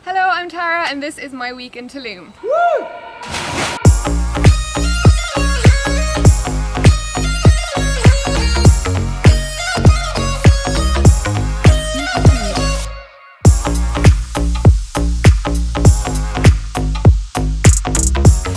Hello, I'm Tara and this is my week in Tulum. Woo!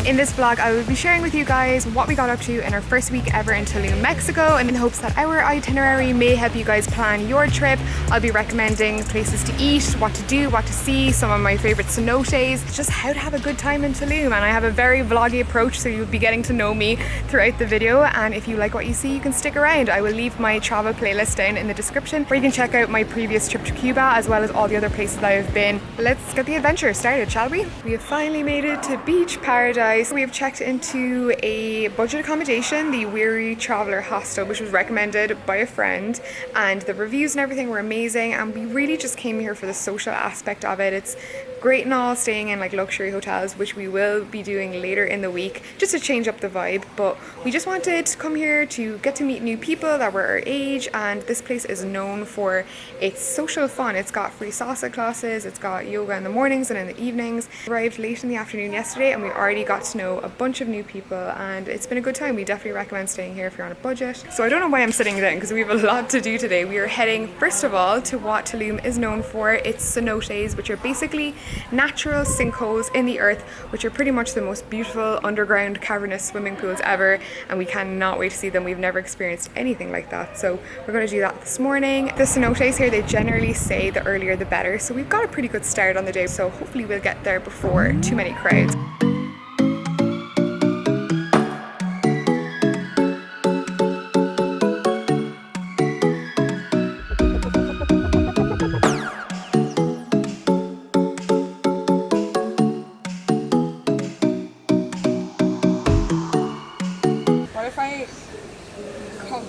In this vlog, I will be sharing with you guys what we got up to in our first week ever in Tulum, Mexico, and in hopes that our itinerary may help you guys plan your trip. I'll be recommending places to eat, what to do, what to see, some of my favorite cenotes, just how to have a good time in Tulum. And I have a very vloggy approach, so you'll be getting to know me throughout the video. And if you like what you see, you can stick around. I will leave my travel playlist down in the description where you can check out my previous trip to Cuba as well as all the other places I have been. Let's get the adventure started, shall we? We have finally made it to beach paradise. We have checked into a budget accommodation, the Weary Traveler Hostel, which was recommended by a friend, and the reviews and everything were amazing, and we really just came here for the social aspect of it. It's great and all staying in like luxury hotels, which we will be doing later in the week just to change up the vibe, but we just wanted to come here to get to meet new people that were our age. And this place is known for its social fun. It's got free salsa classes, it's got yoga in the mornings and in the evenings. We arrived late in the afternoon yesterday and we already got to know a bunch of new people, and it's been a good time. We definitely recommend staying here if you're on a budget. So I don't know why I'm sitting down because we have a lot to do today. We are heading first of all to what Tulum is known for. It's cenotes, which are basically natural sinkholes in the earth, which are pretty much the most beautiful underground cavernous swimming pools ever, and we cannot wait to see them. We've never experienced anything like that, so we're going to do that this morning. The cenotes here, they generally say the earlier the better, so we've got a pretty good start on the day, so hopefully we'll get there before too many crowds.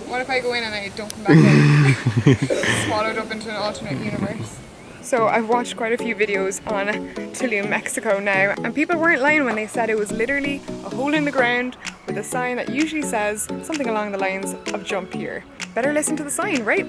What if I go in and I don't come back out? Swallowed up into an alternate universe. So I've watched quite a few videos on Tulum, Mexico now, and people weren't lying when they said it was literally a hole in the ground with a sign that usually says something along the lines of "jump here." Better listen to the sign, right?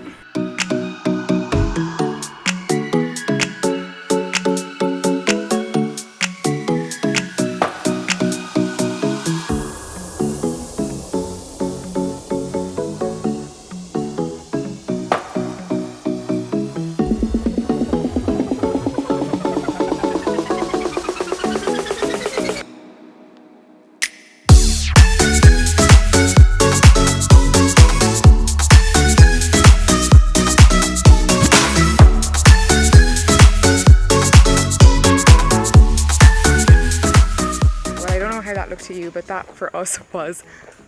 To you, but that for us was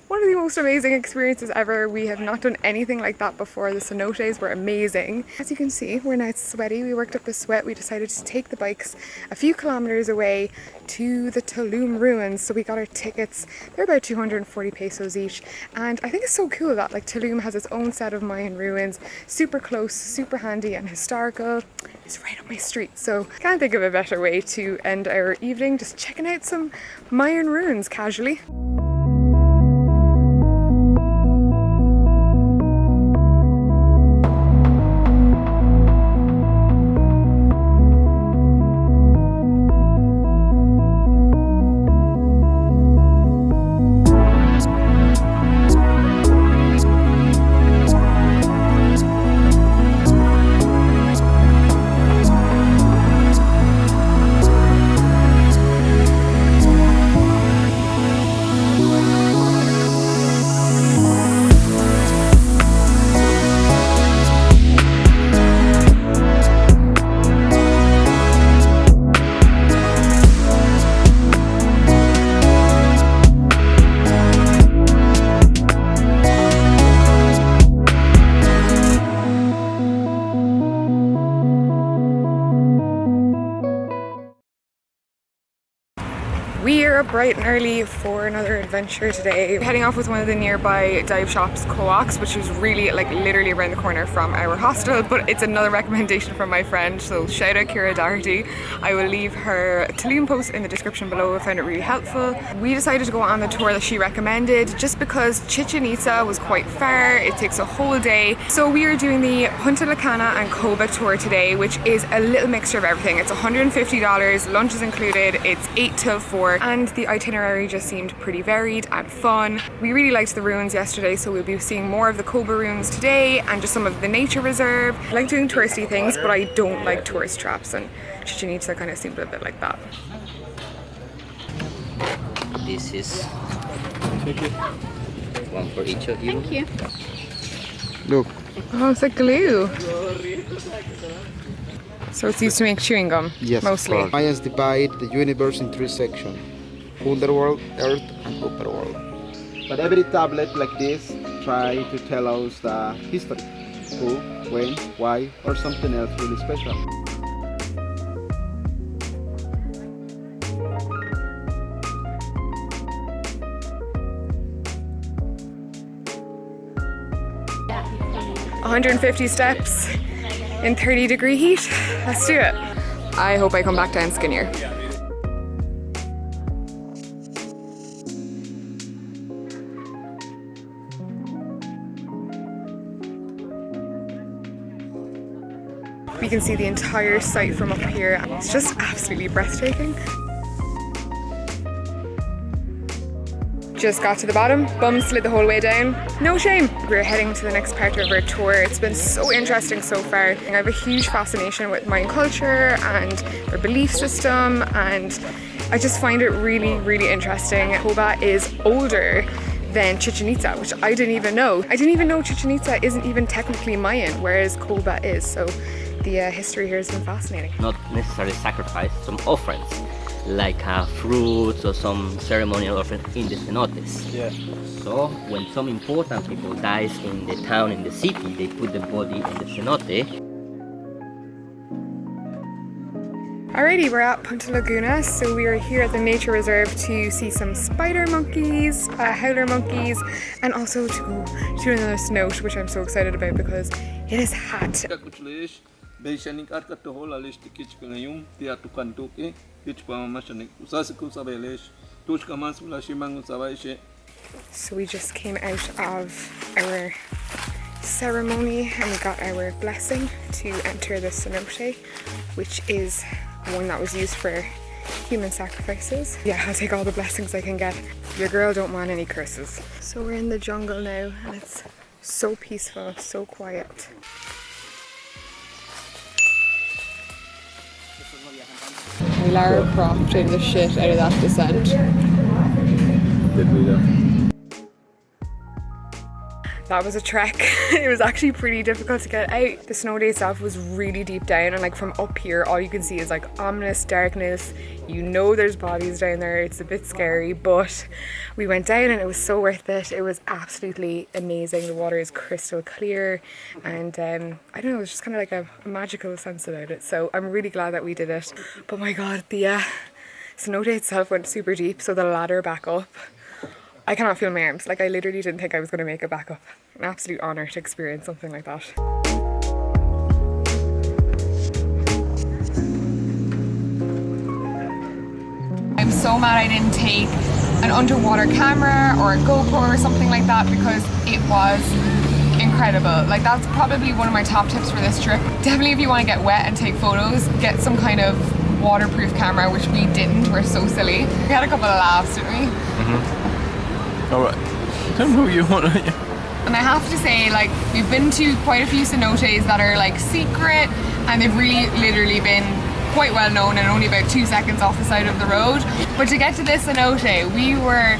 one of the most amazing experiences ever. We have not done anything like that before. The cenotes were amazing. As you can see, we're now sweaty. We worked up a sweat. We decided to take the bikes a few kilometers away to the Tulum ruins. So we got our tickets. They're about 240 pesos each. And I think it's so cool that like Tulum has its own set of Mayan ruins, super close, super handy and historical. It's right up my street. So can't think of a better way to end our evening, just checking out some Mayan ruins casually. We are up bright and early for another adventure today. We're heading off with one of the nearby dive shops, Coax, which is really like literally around the corner from our hostel, but it's another recommendation from my friend, so shout out Kira Doherty. I will leave her Tulum post in the description below. I found it really helpful. We decided to go on the tour that she recommended just because Chichen Itza was quite far. It takes a whole day. So we are doing the Punta La Cana and Coba tour today, which is a little mixture of everything. It's $150, lunch is included, it's 8 till 4. And the itinerary just seemed pretty varied and fun. We really liked the ruins yesterday, so we'll be seeing more of the Coba ruins today and just some of the nature reserve. I like doing touristy things, but I don't like tourist traps, and Chichen Itza kind of seemed a bit like that. This is one for each of you. Thank you. Look. Oh, it's like glue. So it's used to make chewing gum, Yes, mostly. Mayans divide the universe in 3 sections: Underworld, Earth, and Upperworld. But every tablet like this try to tell us the history: who, when, why, or something else really special. $150 steps in 30-degree heat. Let's do it. I hope I come back down skinnier. We can see the entire site from up here. It's just absolutely breathtaking. Just got to the bottom, bum slid the whole way down. No shame. We're heading to the next part of our tour. It's been so interesting so far. I have a huge fascination with Mayan culture and their belief system, and I just find it really, really interesting. Coba is older than Chichen Itza, which I didn't even know. I didn't even know Chichen Itza isn't even technically Mayan, whereas Coba is. So the history here has been fascinating. Not necessarily sacrifice, some offerings, like fruits or some ceremonial offering in the cenotes. Yeah. So when some important people dies in the town, in the city, they put the body in the cenote. Alrighty, we're at Punta Laguna, so we are here at the nature reserve to see some spider monkeys, howler monkeys, and also to go to another cenote, which I'm so excited about because it is hot. So we just came out of our ceremony and we got our blessing to enter the cenote, which is one that was used for human sacrifices. Yeah, I'll take all the blessings I can get. Your girl don't want any curses. So we're in the jungle now and it's so peaceful, so quiet. Lara crofted the shit out of that descent. Did we though? That was a trek. It was actually pretty difficult to get out. The cenote itself was really deep down, and like from up here all you can see is like ominous darkness. You know there's bodies down there. It's a bit scary, but we went down and it was so worth it. It was absolutely amazing. The water is crystal clear and I don't know, it's just kind of like a magical sense about it. So I'm really glad that we did it. But my god, the cenote itself went super deep, so the ladder back up, I cannot feel my arms. Like I literally didn't think I was going to make it back up. An absolute honour to experience something like that. I'm so mad I didn't take an underwater camera or a GoPro or something like that because it was incredible. Like that's probably one of my top tips for this trip. Definitely if you want to get wet and take photos, get some kind of waterproof camera, which we didn't. We're so silly. We had a couple of laughs, didn't we? Alright, tell me who you want. And I have to say, like, we've been to quite a few cenotes that are like secret and they've really literally been quite well known and only about 2 seconds off the side of the road. But to get to this cenote, we were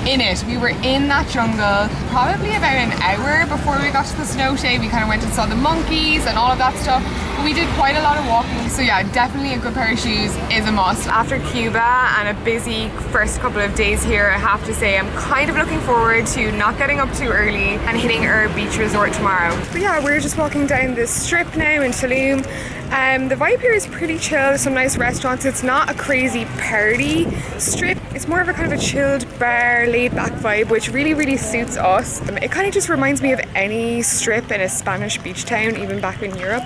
in it. We were in that jungle probably about an hour before we got to the cenote. We kind of went and saw the monkeys and all of that stuff. But we did quite a lot of walking. So yeah, definitely a good pair of shoes is a must. After Cuba and a busy first couple of days here, I have to say I'm kind of looking forward to not getting up too early and hitting our beach resort tomorrow. But yeah, we're just walking down this strip now in Tulum The vibe here is pretty chill. There's some nice restaurants. It's not a crazy party strip. It's more of a kind of a chilled bar, laid back vibe, which really, really suits us. It kind of just reminds me of any strip in a Spanish beach town, even back in Europe.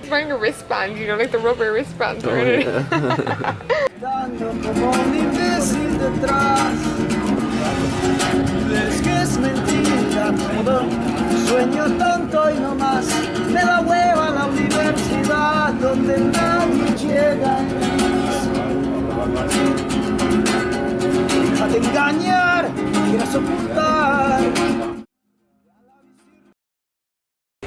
He's wearing a wristband, you know, like the rubber wristbands. Es que es mentira todo, sueño tonto y no más, me da hueva la universidad donde nadie llega. Déjate engañar, quieras ocultar.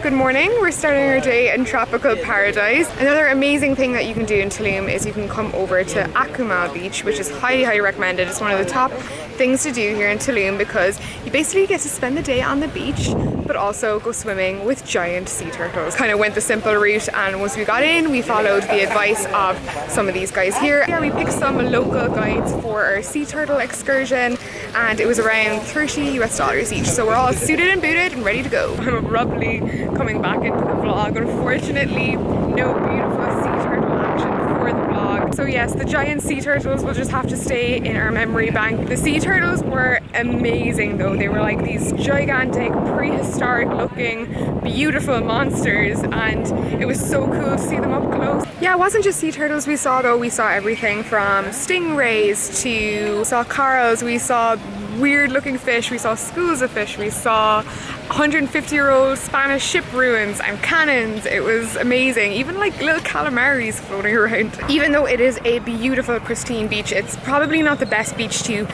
Good morning, we're starting our day in tropical paradise. Another amazing thing that you can do in Tulum is you can come over to Akumal Beach, which is highly, highly recommended. It's one of the top things to do here in Tulum because you basically get to spend the day on the beach but also go swimming with giant sea turtles. Kind of went the simple route, and once we got in we followed the advice of some of these guys here. Yeah, we picked some local guides for our sea turtle excursion and it was around $30 US each, so we're all suited and booted and ready to go. I'm abruptly coming back into the vlog. Unfortunately, no beautiful sea turtle action for the vlog. So yes, the giant sea turtles will just have to stay in our memory bank. The sea turtles were amazing though. They were like these gigantic, prehistoric looking, beautiful monsters, and it was so cool to see them up close. Yeah, it wasn't just sea turtles we saw though. We saw everything from stingrays to corals, we saw weird looking fish, we saw schools of fish, we saw 150-year-old Spanish ship ruins and cannons. It was amazing. Even like little calamaris floating around. Even though it is a beautiful, pristine beach, it's probably not the best beach to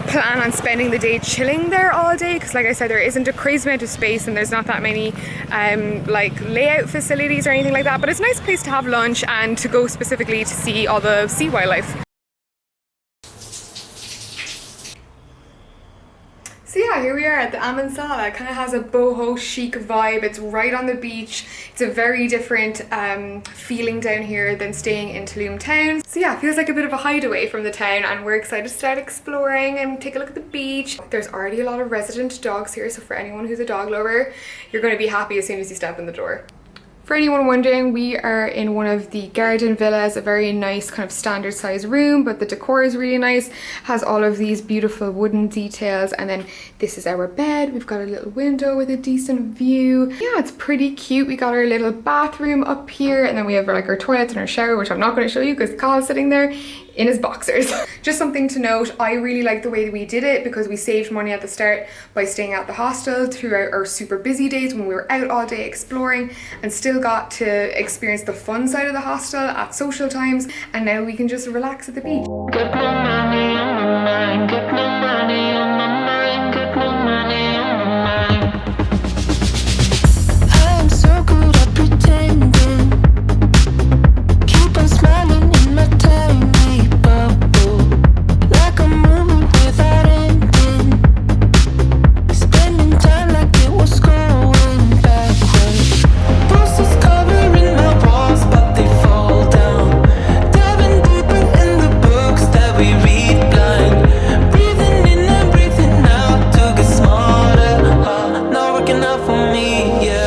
plan on spending the day chilling there all day, because like I said, there isn't a crazy amount of space and there's not that many like layout facilities or anything like that, but it's a nice place to have lunch and to go specifically to see all the sea wildlife. So yeah, here we are at the Amansala. It kind of has a boho chic vibe. It's right on the beach. It's a very different feeling down here than staying in Tulum town. So yeah, it feels like a bit of a hideaway from the town, and we're excited to start exploring and take a look at the beach. There's already a lot of resident dogs here, so for anyone who's a dog lover, you're going to be happy as soon as you step in the door. For anyone wondering, we are in one of the garden villas, a very nice kind of standard size room, but the decor is really nice, has all of these beautiful wooden details, and then this is our bed. We've got a little window with a decent view. Yeah, it's pretty cute. We got our little bathroom up here, and then we have like our toilets and our shower, which I'm not going to show you because Kyle's sitting there in his boxers. Just something to note, I really like the way that we did it because we saved money at the start by staying at the hostel throughout our super busy days when we were out all day exploring, and still got to experience the fun side of the hostel at social times, and now we can just relax at the beach. Got no money on my mind, got no money on my mind, got no money on my mind. I am so good at pretending, keep on smiling in my tiny bubble, like a movie without ending, spending time like it was going backwards. Posters covering my walls, but they fall down, diving deeper in the books that we read blind, breathing in and breathing out to get smarter, not working out for me, yeah.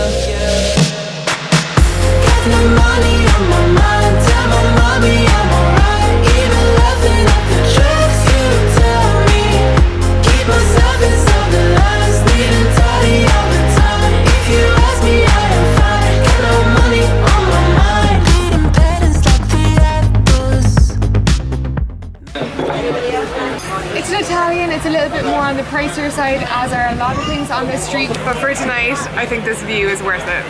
Got no money on my mind, tell my mommy I'm alright, even laughing at the jokes you tell me, keep myself inside the lines, needing tidy all the time, if you ask me I am fine, got no money on my mind, reading patterns like the apples. It's an Italian, it's a little bit more on the pricier side, as are a lot of things on this street, but for tonight, I think this view is worth it.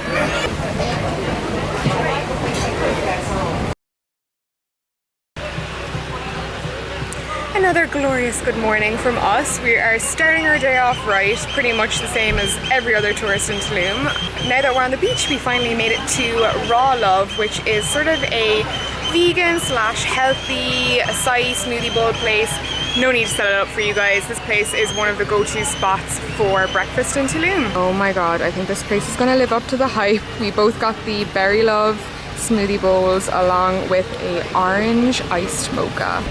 Another glorious good morning from us. We are starting our day off right, pretty much the same as every other tourist in Tulum. Now that we're on the beach, we finally made it to Raw Love, which is sort of a vegan slash healthy acai smoothie bowl place. No need to set it up for you guys. This place is one of the go-to spots for breakfast in Tulum. Oh my god, I think this place is gonna live up to the hype. We both got the Berry Love smoothie bowls along with a orange iced mocha.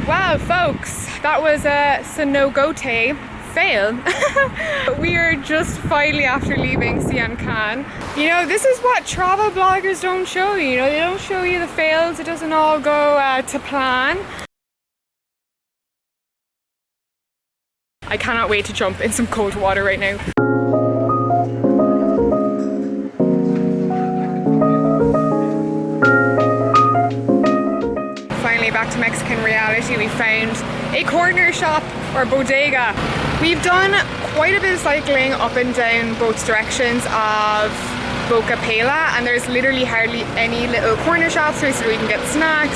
Well folks, That was a Cenote fail. We are just finally after leaving Sian Khan. You know, this is what travel bloggers don't show you. You know, they don't show you the fails. It doesn't all go to plan. I cannot wait to jump in some cold water right now. Finally back to Mexican reality. We found a corner shop or bodega. We've done quite a bit of cycling up and down both directions of Boca Pela, and there's literally hardly any little corner shops where we can get snacks,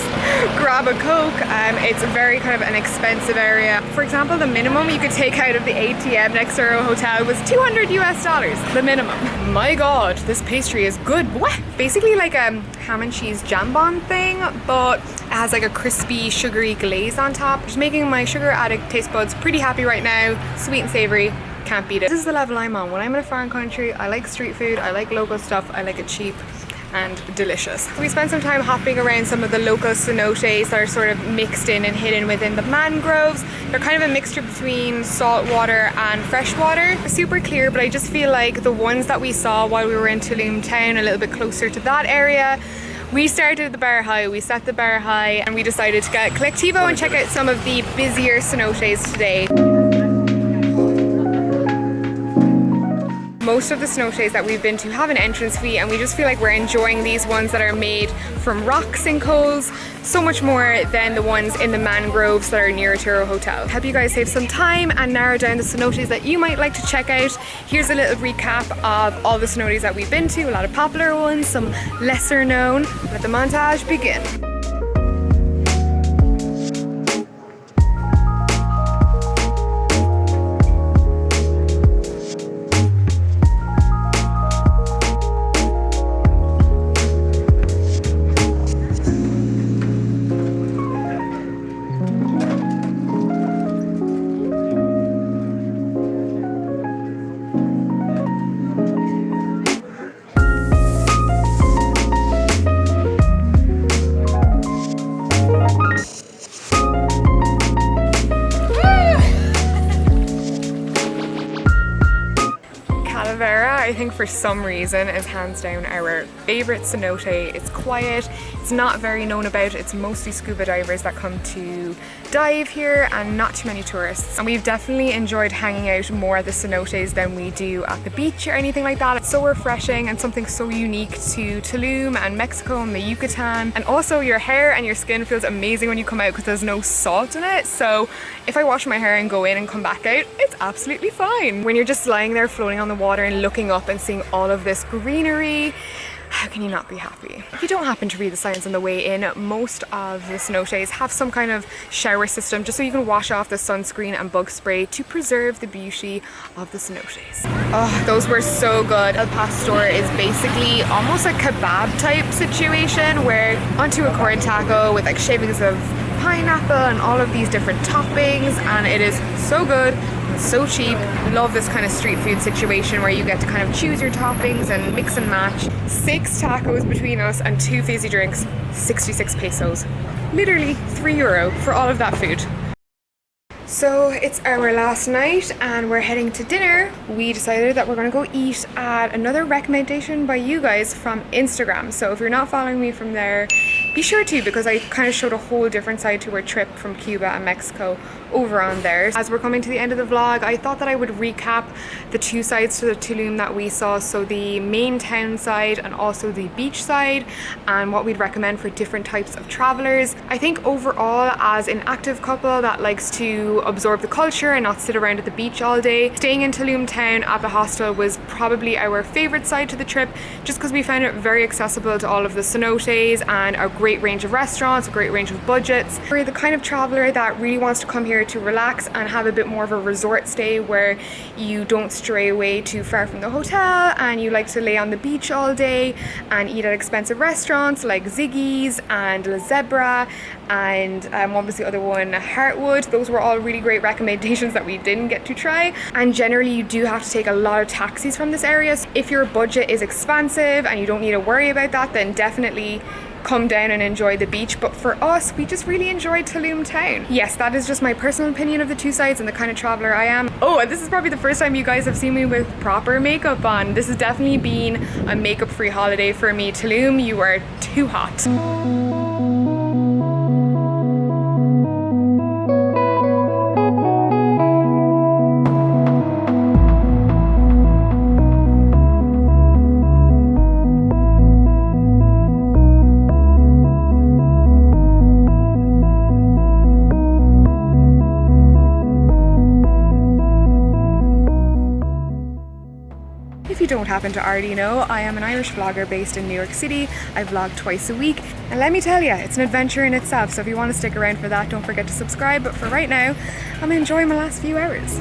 grab a Coke. It's very kind of an expensive area. For example, the minimum you could take out of the ATM next to our hotel was $200 US, the minimum. My God, this pastry is good. What? Basically like a ham and cheese jambon thing, but it has like a crispy, sugary glaze on top. Just making my sugar addict taste buds pretty happy right now. Sweet and savory. Can't beat it. This is the level I'm on. When I'm in a foreign country, I like street food, I like local stuff, I like it cheap and delicious. We spent some time hopping around some of the local cenotes that are sort of mixed in and hidden within the mangroves. They're kind of a mixture between salt water and fresh water. Super clear, but I just feel like the ones that we saw while we were in Tulum town, a little bit closer to that area, we started the bar high, we set the bar high, and we decided to get Collectivo and check out some of the busier cenotes today. Most of the cenotes that we've been to have an entrance fee, and we just feel like we're enjoying these ones that are made from rocks and coals so much more than the ones in the mangroves that are near to our hotel. Help you guys save some time and narrow down the cenotes that you might like to check out. Here's a little recap of all the cenotes that we've been to, a lot of popular ones, some lesser known. Let the montage begin. I think for some reason is hands down our favorite cenote. It's quiet, it's not very known about, it's mostly scuba divers that come to dive here and not too many tourists. And we've definitely enjoyed hanging out more at the cenotes than we do at the beach or anything like that. It's so refreshing and something so unique to Tulum and Mexico and the Yucatan. And also your hair and your skin feels amazing when you come out because there's no salt in it. So if I wash my hair and go in and come back out, it's absolutely fine. When you're just lying there floating on the water and looking up and seeing all of this greenery, how can you not be happy? If you don't happen to read the signs on the way in, most of the cenotes have some kind of shower system just so you can wash off the sunscreen and bug spray to preserve the beauty of the cenotes. Oh, those were so good. El Pastor is basically almost a kebab type situation where onto a corn taco with like shavings of pineapple and all of these different toppings, and it is so good. So cheap. Love this kind of street food situation where you get to kind of choose your toppings and mix and match. 6 tacos between us and 2 fizzy drinks, 66 pesos. Literally €3 for all of that food. So it's our last night and we're heading to dinner. We decided that we're gonna go eat at another recommendation by you guys from Instagram. So if you're not following me from there, be sure to, because I kind of showed a whole different side to our trip from Cuba and Mexico over on there. As we're coming to the end of the vlog, I thought that I would recap the 2 sides to the Tulum that we saw, so the main town side and also the beach side, and what we'd recommend for different types of travelers. I think overall, as an active couple that likes to absorb the culture and not sit around at the beach all day, staying in Tulum town at the hostel was probably our favorite side to the trip, just because we found it very accessible to all of the cenotes and a great range of restaurants, a great range of budgets. We're the kind of traveler that really wants to come here to relax and have a bit more of a resort stay where you don't stray away too far from the hotel and you like to lay on the beach all day and eat at expensive restaurants like Ziggy's and La Zebra and what was the other one, Heartwood. Those were all really great recommendations that we didn't get to try. And generally you do have to take a lot of taxis from this area. So if your budget is expansive and you don't need to worry about that, then definitely come down and enjoy the beach, but for us, we just really enjoyed Tulum town. Yes, that is just my personal opinion of the two sides and the kind of traveler I am. Oh, and this is probably the first time you guys have seen me with proper makeup on. This has definitely been a makeup-free holiday for me. Tulum, you are too hot. If you don't happen to already know, I am an Irish vlogger based in New York City. I vlog twice a week, and let me tell you, it's an adventure in itself, so if you want to stick around for that, don't forget to subscribe. But for right now, I'm enjoying my last few hours.